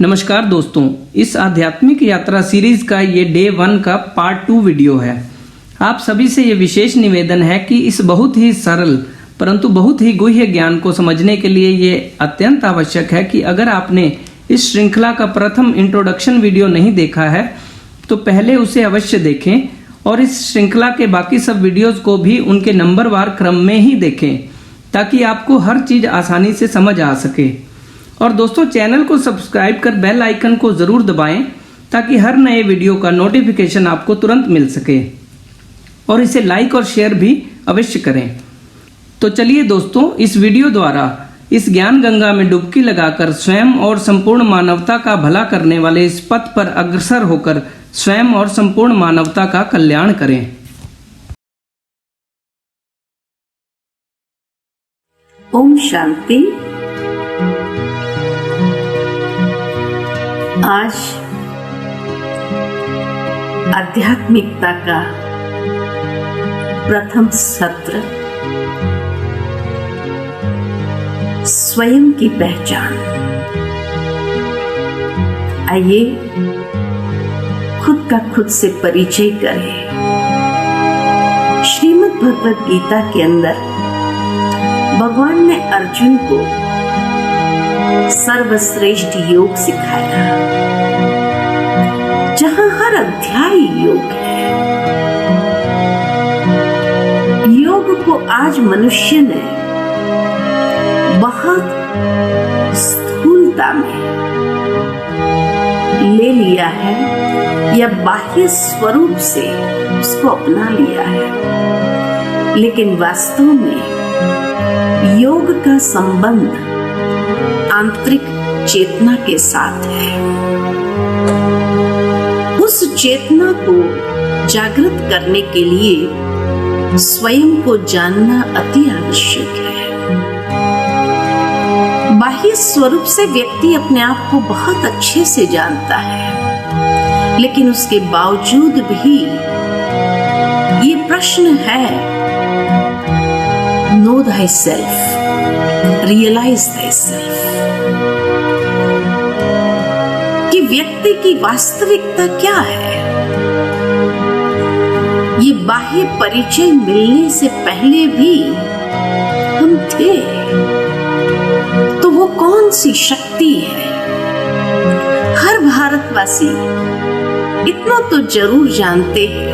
नमस्कार दोस्तों, इस आध्यात्मिक यात्रा सीरीज का ये डे 1 का पार्ट 2 वीडियो है। आप सभी से ये विशेष निवेदन है कि इस बहुत ही सरल परंतु बहुत ही गुह्य ज्ञान को समझने के लिए ये अत्यंत आवश्यक है कि अगर आपने इस श्रृंखला का प्रथम इंट्रोडक्शन वीडियो नहीं देखा है तो पहले उसे अवश्य देखें और इस श्रृंखला के बाकी सब वीडियोस को भी उनके नंबरवार क्रम में ही देखें ताकि आपको हर चीज आसानी से समझ आ सके। और दोस्तों, चैनल को सब्सक्राइब कर बेल आइकन को जरूर दबाएं ताकि हर नए वीडियो का नोटिफिकेशन आपको तुरंत मिल सके और इसे लाइक और शेयर भी अवश्य करें। तो चलिए दोस्तों, इस वीडियो द्वारा इस ज्ञान गंगा में डुबकी लगाकर स्वयं और संपूर्ण मानवता का भला करने वाले इस पथ पर अग्रसर होकर स्वयं और संपूर्ण मानवता का कल्याण करें। ओम शांति। आज आध्यात्मिकता का प्रथम सत्र, स्वयं की पहचान। आइए खुद का खुद से परिचय करें। श्रीमद् भगवद गीता के अंदर भगवान ने अर्जुन को सर्वश्रेष्ठ योग सिखाया, जहां हर अध्याय योग है। योग को आज मनुष्य ने बहुत स्थूलता में ले लिया है या बाह्य स्वरूप से उसको अपना लिया है, लेकिन वास्तव में योग का संबंध आंतरिक चेतना के साथ है। उस चेतना को जागृत करने के लिए स्वयं को जानना अति आवश्यक है। बाह्य स्वरूप से व्यक्ति अपने आप को बहुत अच्छे से जानता है, लेकिन उसके बावजूद भी ये प्रश्न है, know thyself, realize thyself, कि व्यक्ति की वास्तविकता क्या है। ये बाह्य परिचय मिलने से पहले भी हम थे, तो वो कौन सी शक्ति है? हर भारतवासी इतना तो जरूर जानते हैं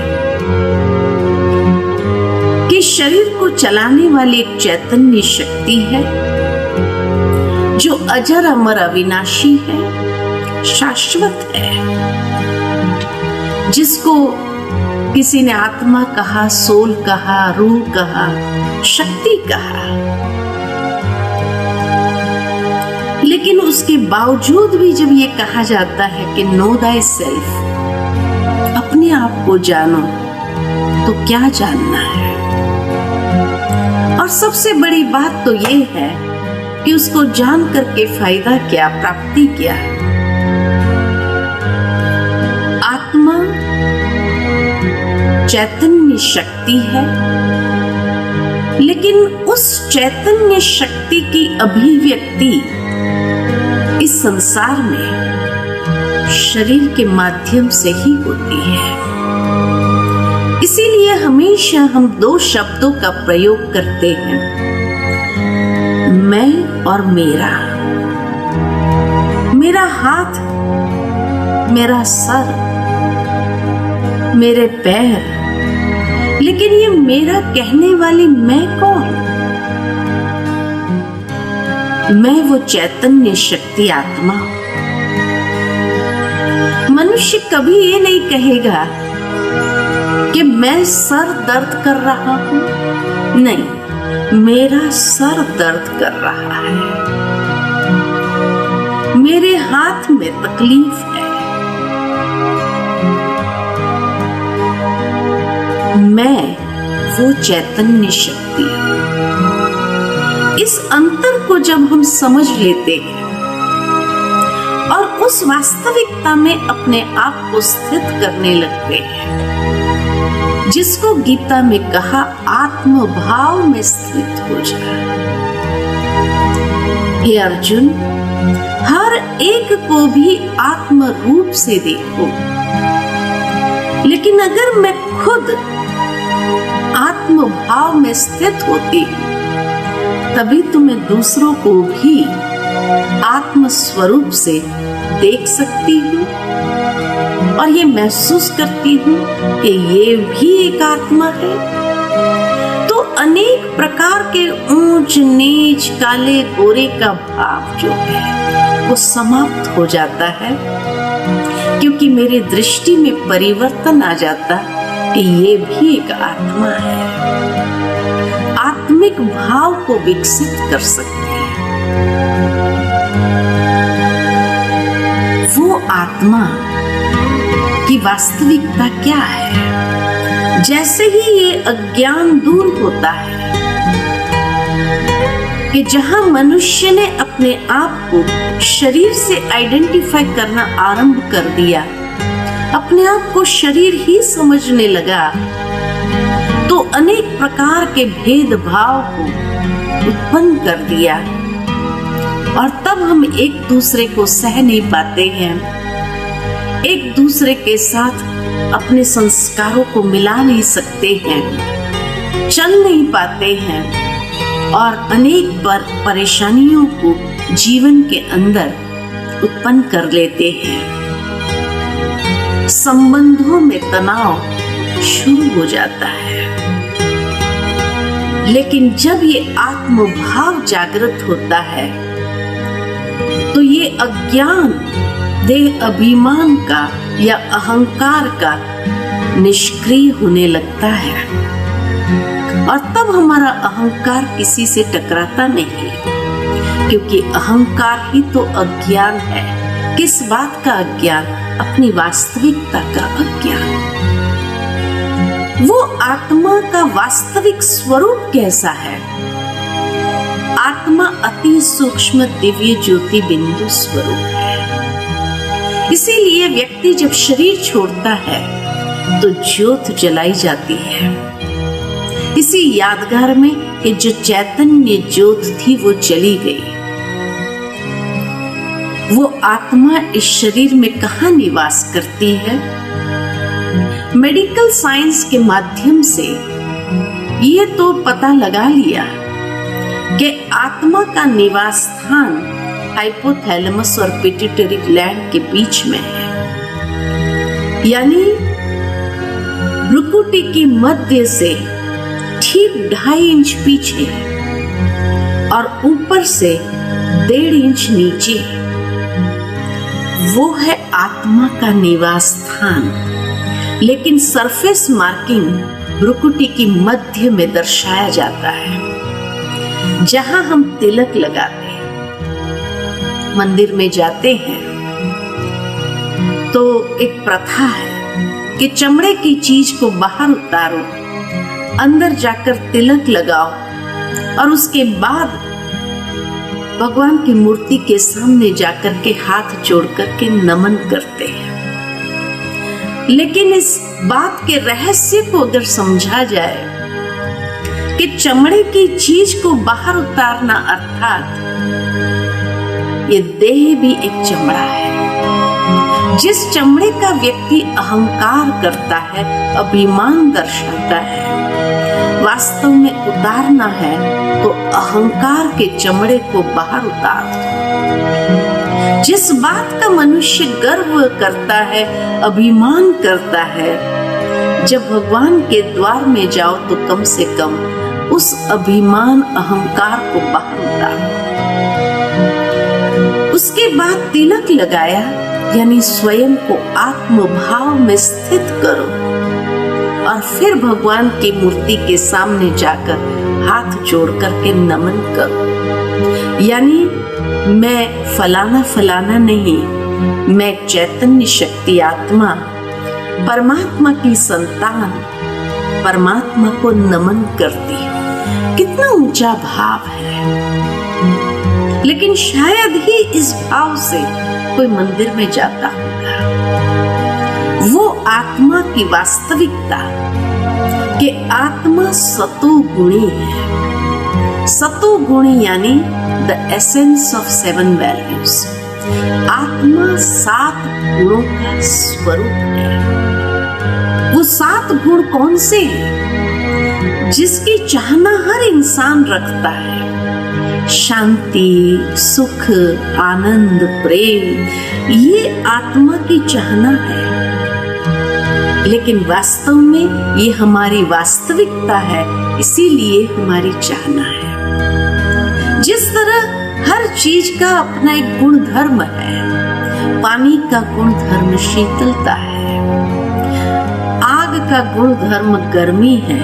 कि शरीर को चलाने वाली एक चैतन्य शक्ति है जो अजर अमर अविनाशी है, शाश्वत है, जिसको किसी ने आत्मा कहा, सोल कहा, रूह कहा, शक्ति कहा। लेकिन उसके बावजूद भी जब ये कहा जाता है कि नो थाई सेल्फ, अपने आप को जानो, तो क्या जानना है? और सबसे बड़ी बात तो ये है कि उसको जान करके फायदा क्या, प्राप्ति क्या है? आत्मा चैतन्य शक्ति है, लेकिन उस चैतन्य शक्ति की अभिव्यक्ति इस संसार में शरीर के माध्यम से ही होती है। इसीलिए हमेशा हम दो शब्दों का प्रयोग करते हैं, मैं और मेरा। मेरा हाथ, मेरा सर, मेरे पैर, लेकिन ये मेरा कहने वाली मैं कौन? मैं वो चैतन्य शक्ति आत्मा। मनुष्य कभी ये नहीं कहेगा कि मैं सर दर्द कर रहा हूं। नहीं, मेरा सर दर्द कर रहा है, मेरे हाथ में तकलीफ है। मैं वो चैतन्य शक्ति। इस अंतर को जब हम समझ लेते हैं और उस वास्तविकता में अपने आप को स्थित करने लगते हैं, जिसको गीता में कहा आत्म भाव में स्थित हो जाए। हे अर्जुन, हर एक को भी आत्म रूप से देखो। लेकिन अगर मैं खुद आत्म भाव में स्थित होती हूँ, तभी तो मैं दूसरों को भी आत्म स्वरूप से देख सकती हूँ और ये महसूस करती हूँ कि ये भी एक आत्मा है। तो अनेक प्रकार के ऊंच नीच, काले गोरे का भाव जो है वो समाप्त हो जाता है, क्योंकि मेरी दृष्टि में परिवर्तन आ जाता कि ये भी एक आत्मा है। आत्मिक भाव को विकसित कर सकते हैं। वो आत्मा की वास्तविकता क्या है? जैसे ही ये अज्ञान दूर होता है कि जहां मनुष्य ने अपने आप को शरीर से आइडेंटिफाई करना आरंभ कर दिया, अपने आप को शरीर ही समझने लगा, तो अनेक प्रकार के भेदभाव को उत्पन्न कर दिया और तब हम एक दूसरे को सह नहीं पाते हैं, एक दूसरे के साथ अपने संस्कारों को मिला नहीं सकते हैं, चल नहीं पाते हैं और अनेक परेशानियों को जीवन के अंदर उत्पन्न कर लेते हैं। संबंधों में तनाव शुरू हो जाता है। लेकिन जब ये आत्मभाव जागृत होता है तो ये अज्ञान देह अभिमान का या अहंकार का निष्क्रिय होने लगता है और तब हमारा अहंकार किसी से टकराता नहीं, क्योंकि अहंकार ही तो अज्ञान है। किस बात का अज्ञान? अपनी वास्तविकता का अज्ञान। वो आत्मा का वास्तविक स्वरूप कैसा है? आत्मा अति सूक्ष्म दिव्य ज्योति बिंदु स्वरूप है। इसीलिए व्यक्ति जब शरीर छोड़ता है तो ज्योत जलाई जाती है। इसी यादगार में कि जो चैतन्य ज्योत थी वो चली गई। वो आत्मा इस शरीर में कहाँ निवास करती है? मेडिकल साइंस के माध्यम से ये तो पता लगा लिया कि आत्मा का निवास स्थान हाइपोथैलेमस और पिट्यूटरी ग्लैंड के बीच में है, यानी भ्रुकुटी की मध्य से ठीक 2.5 इंच पीछे और ऊपर से 1.5 इंच नीचे। वो है आत्मा का निवास स्थान। लेकिन सरफेस मार्किंग भ्रुकुटी की मध्य में दर्शाया जाता है, जहां हम तिलक लगाते हैं। मंदिर में जाते हैं तो एक प्रथा है कि चमड़े की चीज को बाहर उतारो, अंदर जाकर तिलक लगाओ और उसके बाद भगवान की मूर्ति के सामने जाकर के हाथ जोड़ करके नमन करते हैं। लेकिन इस बात के रहस्य को अगर समझा जाए कि चमड़े की चीज को बाहर उतारना अर्थात ये देह भी एक चमड़ा है। जिस चमड़े का व्यक्ति अहंकार करता है, अभिमान दर्शाता है, वास्तव में उतारना है तो अहंकार के चमड़े को बाहर उतार दो। जिस बात का मनुष्य गर्व करता है, अभिमान करता है, जब भगवान के द्वार में जाओ तो कम से कम उस अभिमान अहंकार को बाहर उतारो। उसके बाद तिलक लगाया, यानी स्वयं को आत्मभाव में स्थित करो और फिर भगवान की मूर्ति के सामने जाकर हाथ जोड़ करके नमन करो। यानी मैं फलाना फलाना नहीं, मैं चैतन्य शक्ति आत्मा, परमात्मा की संतान, परमात्मा को नमन करती हूँ। कितना ऊंचा भाव है। लेकिन शायद ही इस भाव से कोई मंदिर में जाता होगा। वो आत्मा की वास्तविकता कि आत्मा सतो गुणी है, सतो गुण यानी द एसेंस ऑफ 7 वैल्यूज। आत्मा 7 गुणों का स्वरूप है। वो 7 गुण कौन से हैं जिसकी चाहना हर इंसान रखता है? शांति, सुख, आनंद, प्रेम, ये आत्मा की चाहना है। लेकिन वास्तव में ये हमारी वास्तविकता है, इसीलिए हमारी चाहना है। जिस तरह हर चीज का अपना एक गुण धर्म है। पानी का गुण धर्म शीतलता है, आग का गुण धर्म गर्मी है,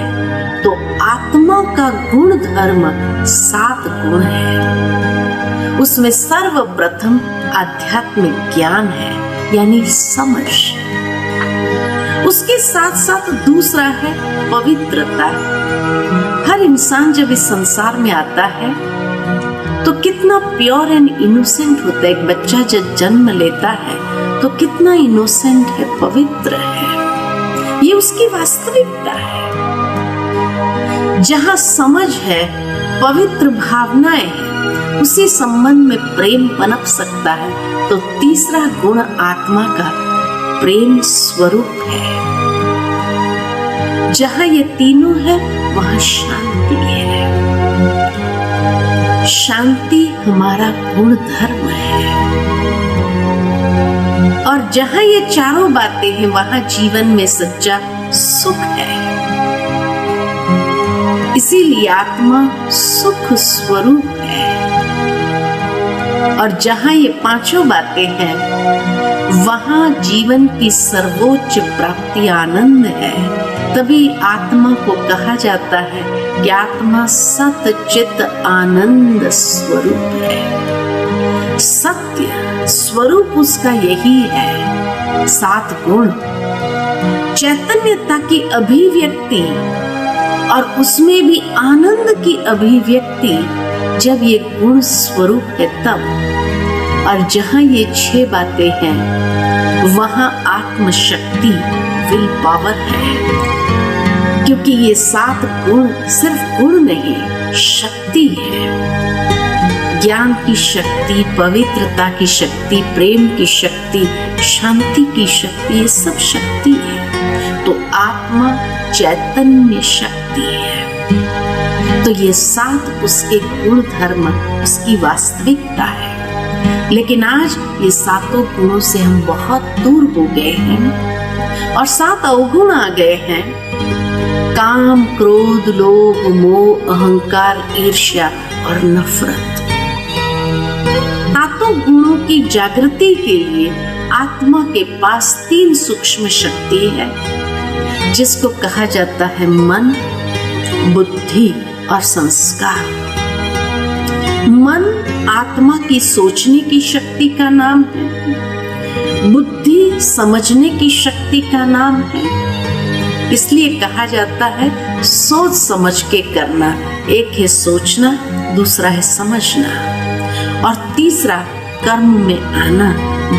तो आत्मा का गुण धर्म 7 गुण है। उसमें सर्वप्रथम आध्यात्मिक ज्ञान है, यानी समझ। उसके साथ साथ दूसरा है पवित्रता। हर इंसान जब इस संसार में आता है तो कितना प्योर एंड इनोसेंट होता है। एक बच्चा जब जन्म लेता है तो कितना इनोसेंट है, पवित्र है। ये उसकी वास्तविकता है। जहां समझ है, पवित्र भावनाएं हैं, उसी संबंध में प्रेम पनप सकता है। तो तीसरा गुण आत्मा का प्रेम स्वरूप है। जहां ये तीनों है वहां शांति है। शांति हमारा गुण धर्म है। और जहां ये चारों बातें हैं वहां जीवन में सच्चा सुख है। इसीलिए आत्मा सुख स्वरूप है। और जहां ये पांचों बातें हैं वहां जीवन की सर्वोच्च प्राप्ति आनंद है। तभी आत्मा को कहा जाता है कि आत्मा सत चित आनंद स्वरूप है। सत्य स्वरूप उसका यही है। 7 गुण चैतन्यता की अभिव्यक्ति और उसमें भी आनंद की अभिव्यक्ति जब ये गुण स्वरूप है तब। और जहां ये 6 बातें हैं वहां आत्मशक्ति, विल पावर है। क्योंकि ये 7 गुण सिर्फ गुण नहीं, शक्ति है। ज्ञान की शक्ति, पवित्रता की शक्ति, प्रेम की शक्ति, शांति की शक्ति, ये सब शक्ति है। तो आत्मा चैतन्य शक्ति है। तो ये 7 उसके गुण धर्म, उसकी वास्तविकता है। लेकिन आज ये 7 गुणों से हम बहुत दूर हो गए हैं और 7 अवगुण आ गए हैं। काम, क्रोध, लोभ, मोह, अहंकार, ईर्ष्या और नफरत। 7 गुणों की जागृति के लिए आत्मा के पास 3 सूक्ष्म शक्ति है, जिसको कहा जाता है मन, बुद्धि और संस्कार। मन आत्मा की सोचने की शक्ति का नाम है। बुद्धि समझने की शक्ति का नाम है। इसलिए कहा जाता है सोच समझ के करना। एक है सोचना, दूसरा है समझना और तीसरा कर्म में आना,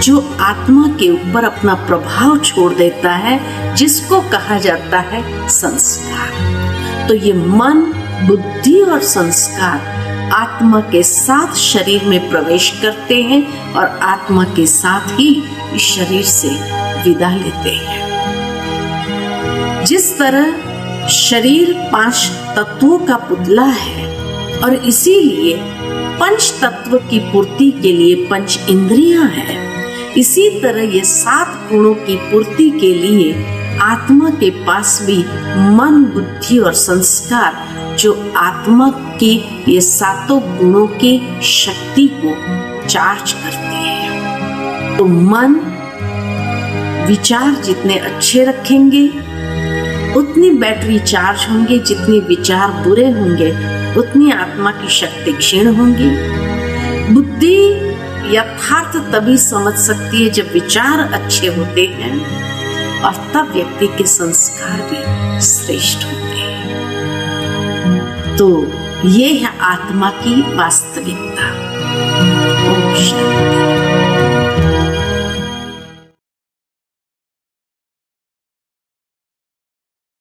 जो आत्मा के ऊपर अपना प्रभाव छोड़ देता है, जिसको कहा जाता है संस्कार। तो ये मन, बुद्धि और संस्कार आत्मा के साथ शरीर में प्रवेश करते हैं और आत्मा के साथ ही इस शरीर से विदा लेते हैं। जिस तरह शरीर 5 तत्वों का पुतला है और इसीलिए 5 तत्व की पूर्ति के लिए 5 इंद्रियां हैं, इसी तरह ये 7 गुणों की पूर्ति के लिए आत्मा के पास भी मन, बुद्धि और संस्कार, जो आत्मा के ये 7 गुणों की शक्ति को चार्ज करते हैं। तो मन विचार जितने अच्छे रखेंगे उतनी बैटरी चार्ज होंगे, जितने विचार बुरे होंगे उतनी आत्मा की शक्ति क्षीण होंगी। बुद्धि यथार्थ तभी समझ सकती है जब विचार अच्छे होते हैं और तब व्यक्ति के संस्कार भी श्रेष्ठ होते हैं। तो ये है आत्मा की वास्तविकता। ओम शांति।